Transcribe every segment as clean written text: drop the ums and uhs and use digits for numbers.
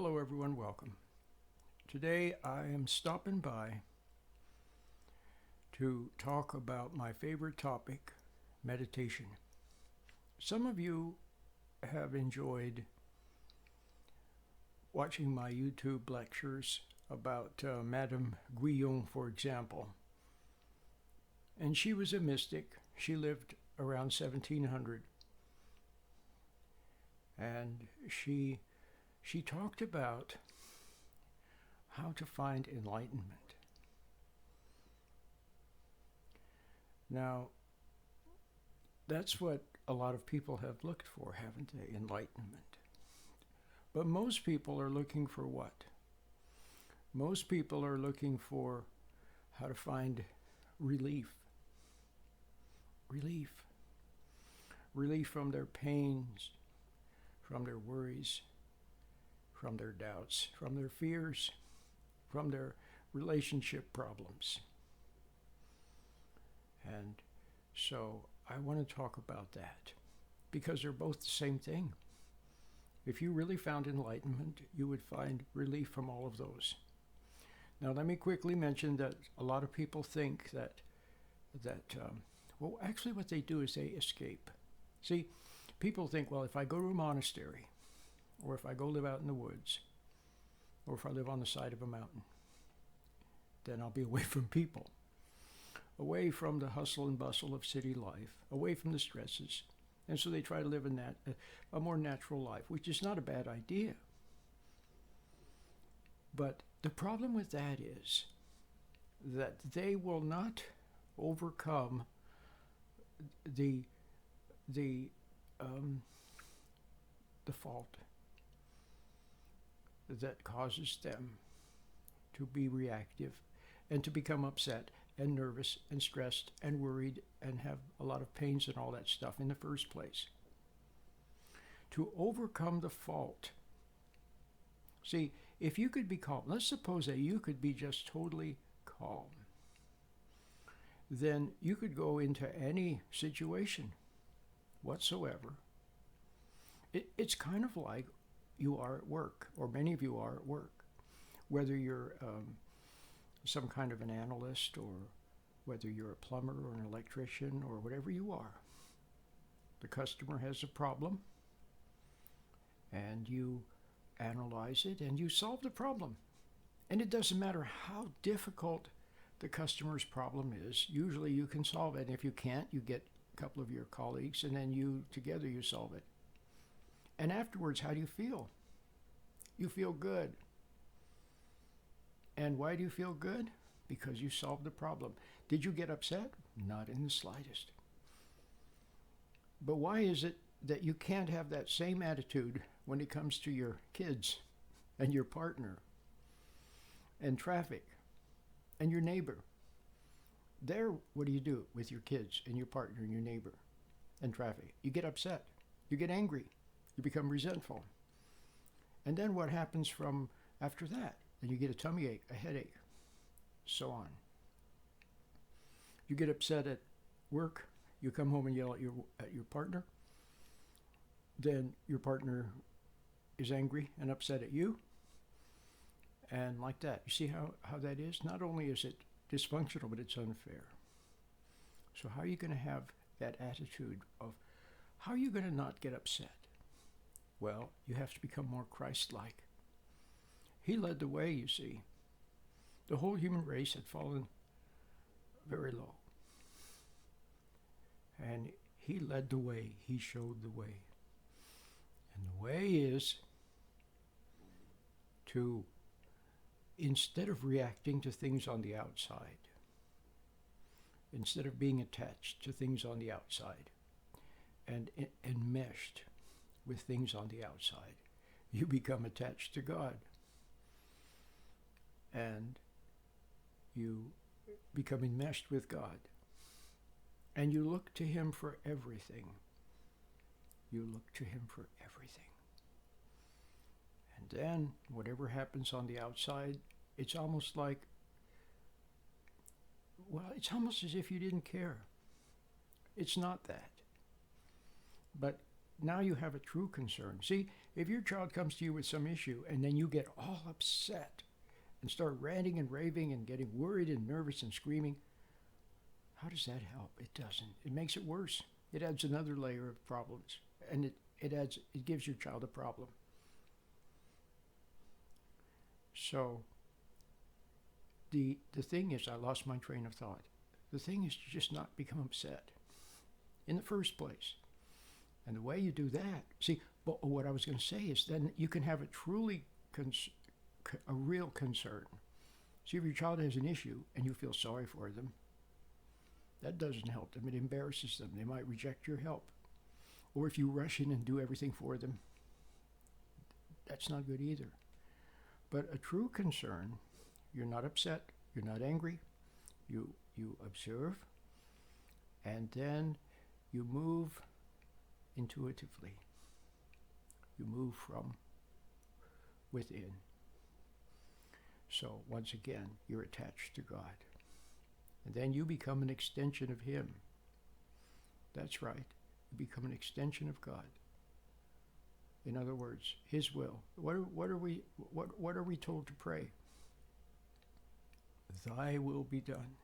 Hello, everyone. Welcome. Today I am stopping by to talk about my favorite topic, meditation. Some of you have enjoyed watching my YouTube lectures about Madame Guyon, for example. And she was a mystic. She lived around 1700. And she talked about how to find enlightenment. Now, that's what a lot of people have looked for, haven't they? Enlightenment. But most people are looking for what? Most people are looking for how to find relief. Relief. Relief from their pains, from their worries, from their doubts, from their fears, from their relationship problems. And so I want to talk about that because they're both the same thing. If you really found enlightenment, you would find relief from all of those. Now, let me quickly mention that a lot of people think that actually what they do is they escape. See, people think, well, if I go to a monastery, or if I go live out in the woods, or if I live on the side of a mountain, then I'll be away from people, away from the hustle and bustle of city life, away from the stresses. And so they try to live in that a more natural life, which is not a bad idea. But the problem with that is that they will not overcome the fault that causes them to be reactive and to become upset and nervous and stressed and worried and have a lot of pains and all that stuff in the first place. To overcome the fault. See, if you could be calm, let's suppose that you could be just totally calm, then you could go into any situation whatsoever. It's kind of like you are at work, or many of you are at work, whether you're some kind of an analyst, or whether you're a plumber or an electrician or whatever you are. The customer has a problem, and you analyze it, and you solve the problem. And it doesn't matter how difficult the customer's problem is. Usually you can solve it. And if you can't, you get a couple of your colleagues, and then together you solve it. And afterwards, how do you feel? You feel good. And why do you feel good? Because you solved the problem. Did you get upset? Not in the slightest. But why is it that you can't have that same attitude when it comes to your kids and your partner and traffic and your neighbor? There, what do you do with your kids and your partner and your neighbor and traffic? You get upset. You get angry. You become resentful. And then what happens from after that? Then you get a tummy ache, a headache, so on. You get upset at work. You come home and yell at your partner. Then your partner is angry and upset at you. And like that. You see how that is? Not only is it dysfunctional, but it's unfair. So how are you going to have that attitude of, how are you going to not get upset? Well, you have to become more Christ-like. He led the way, you see. The whole human race had fallen very low. And he led the way. He showed the way. And the way is to, instead of reacting to things on the outside, instead of being attached to things on the outside and enmeshed with things on the outside, you become attached to God. And you become enmeshed with God. And you look to him for everything. You look to him for everything. And then, whatever happens on the outside, it's almost like, it's almost as if you didn't care. It's not that. But now you have a true concern. See, if your child comes to you with some issue and then you get all upset and start ranting and raving and getting worried and nervous and screaming, how does that help? It doesn't. It makes it worse. It adds another layer of problems, and it gives your child a problem. So the thing is, I lost my train of thought. The thing is to just not become upset in the first place. And the way you do that, see, but what I was going to say is then you can have a real concern. See, if your child has an issue and you feel sorry for them, that doesn't help them. It embarrasses them. They might reject your help. Or if you rush in and do everything for them, that's not good either. But a true concern, you're not upset, you're not angry, you observe, and then you move intuitively. You move from within. So once again, you're attached to God. And then you become an extension of Him. That's right. You become an extension of God. In other words, His will. What are we told to pray? Thy will be done.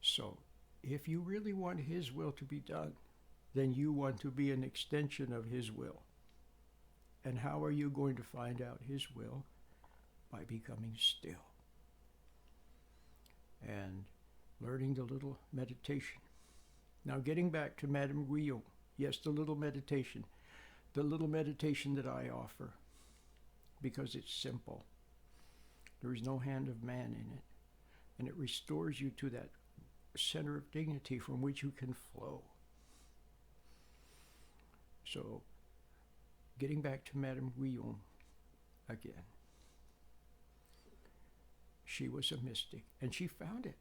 So, if you really want His will to be done, then you want to be an extension of His will. And how are you going to find out His will? By becoming still and learning the little meditation. Now, getting back to Madame Guyon, yes, the little meditation that I offer, because it's simple. There is no hand of man in it, and it restores you to that center of dignity from which you can flow. So, getting back to Madame Guyon again. She was a mystic, and she found it.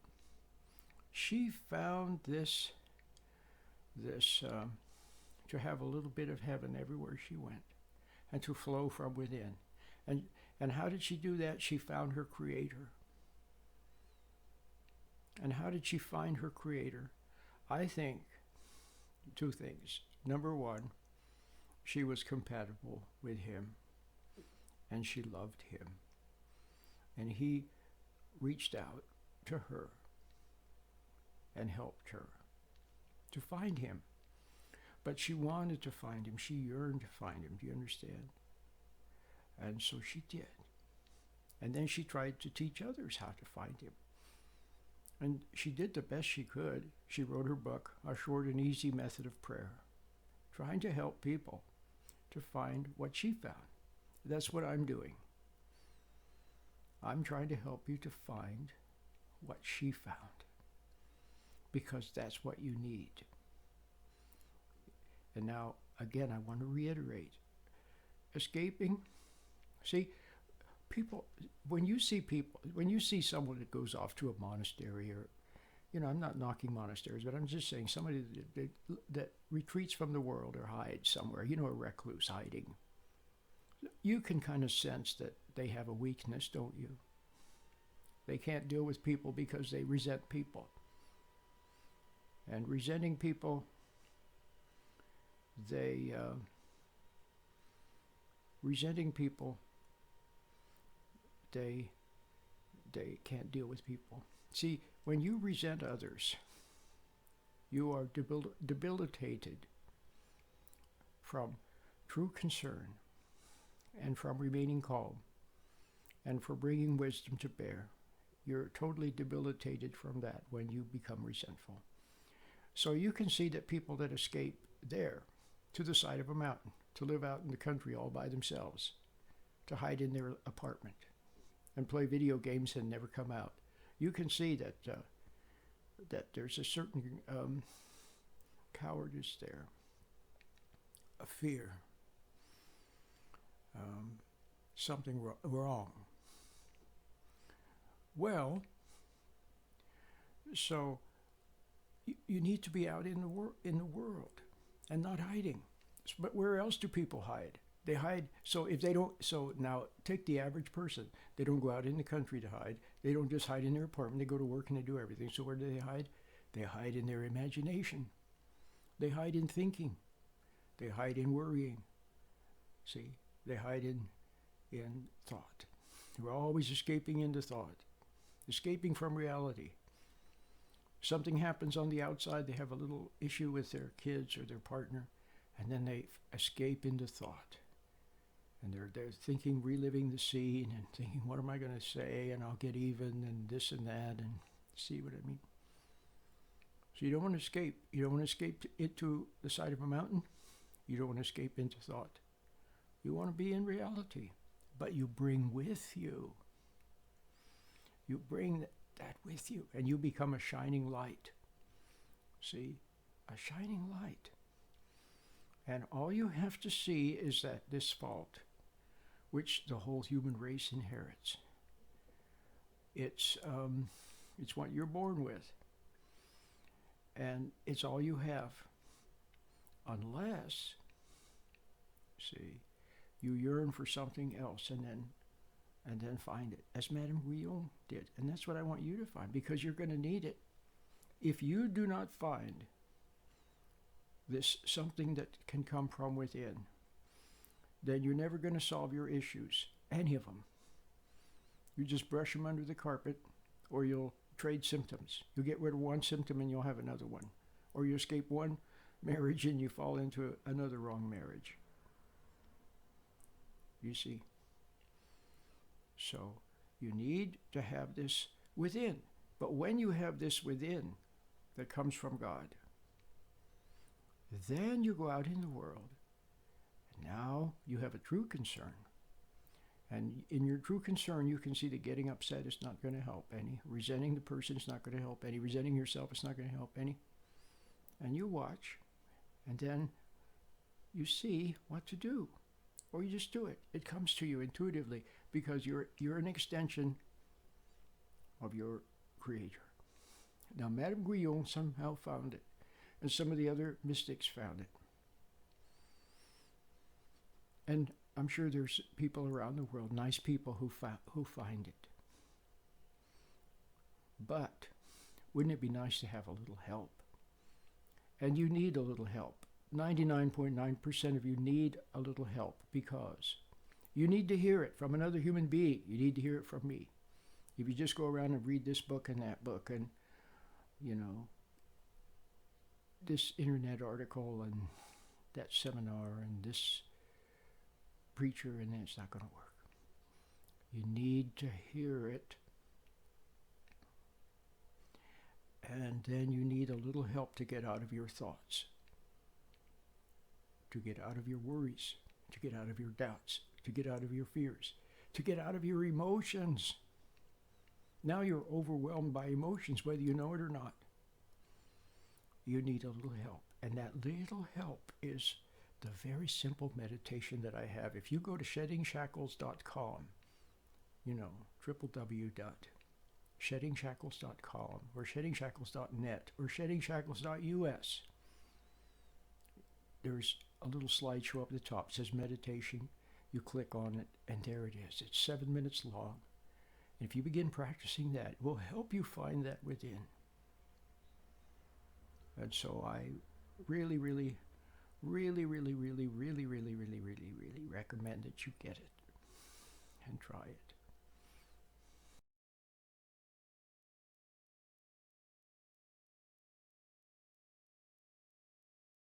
She found this to have a little bit of heaven everywhere she went, and to flow from within. And how did she do that? She found her Creator. And how did she find her Creator? I think two things. Number one, she was compatible with Him, and she loved Him. And He reached out to her and helped her to find Him. But she wanted to find Him. She yearned to find Him. Do you understand? And so she did. And then she tried to teach others how to find Him. And she did the best she could. She wrote her book, A Short and Easy Method of Prayer, trying to help people to find what she found. That's what I'm doing. I'm trying to help you to find what she found, because that's what you need. And now, again, I want to reiterate, escaping, see, people, when you see someone that goes off to a monastery, or, I'm not knocking monasteries, but I'm just saying somebody that retreats from the world or hides somewhere, a recluse hiding, you can kind of sense that they have a weakness, don't you? They can't deal with people because they resent people. And resenting people, they can't deal with people. See, when you resent others, you are debilitated from true concern, and from remaining calm, and for bringing wisdom to bear. You're totally debilitated from that when you become resentful. So you can see that people that escape there to the side of a mountain, to live out in the country all by themselves, to hide in their apartment and play video games and never come out, you can see that there's a certain cowardice there, a fear, something wrong. Well, so you need to be out in the world and not hiding. But where else do people hide? They hide. So if they don't, so now take the average person. They don't go out in the country to hide. They don't just hide in their apartment. They go to work and they do everything. So where do they hide? They hide in their imagination. They hide in thinking. They hide in worrying. See, they hide in thought. We're always escaping into thought, escaping from reality. Something happens on the outside, they have a little issue with their kids or their partner, and then they escape into thought. And they're thinking, reliving the scene and thinking, what am I going to say? And I'll get even and this and that, and see what I mean. So you don't want to escape. You don't want to escape into the side of a mountain. You don't want to escape into thought. You want to be in reality, but you bring with you. You bring that with you, and you become a shining light. See, a shining light. And all you have to see is that this fault, which the whole human race inherits, it's what you're born with, and it's all you have, unless, see, you yearn for something else and then find it, as Madame Guyon did. And that's what I want you to find, because you're going to need it. If you do not find this something that can come from within, then you're never going to solve your issues, any of them. You just brush them under the carpet, or you'll trade symptoms. You'll get rid of one symptom and you'll have another one. Or you escape one marriage and you fall into another wrong marriage. You see? So you need to have this within. But when you have this within that comes from God, then you go out in the world. And now you have a true concern. And in your true concern, you can see that getting upset is not going to help any. Resenting the person is not going to help any. Resenting yourself is not going to help any. And you watch, and then you see what to do. Or you just do it. It comes to you intuitively, because you're an extension of your Creator. Now, Madame Guyon somehow found it, and some of the other mystics found it. And I'm sure there's people around the world, nice people, who find it. But wouldn't it be nice to have a little help? And you need a little help. 99.9% of you need a little help, because you need to hear it from another human being. You need to hear it from me. If you just go around and read this book and that book and, this internet article and that seminar and this preacher, and then it's not going to work. You need to hear it. And then you need a little help to get out of your thoughts, to get out of your worries, to get out of your doubts, to get out of your fears, to get out of your emotions. Now you're overwhelmed by emotions, whether you know it or not. You need a little help. And that little help is the very simple meditation that I have. If you go to sheddingshackles.com, www.sheddingshackles.com or sheddingshackles.net or sheddingshackles.us, there's a little slideshow up at the top. It says meditation. You click on it, and there it is. It's 7 minutes long. And if you begin practicing that, it will help you find that within. And so I really, really, really, really, really, really, really, really, really, really recommend that you get it and try it.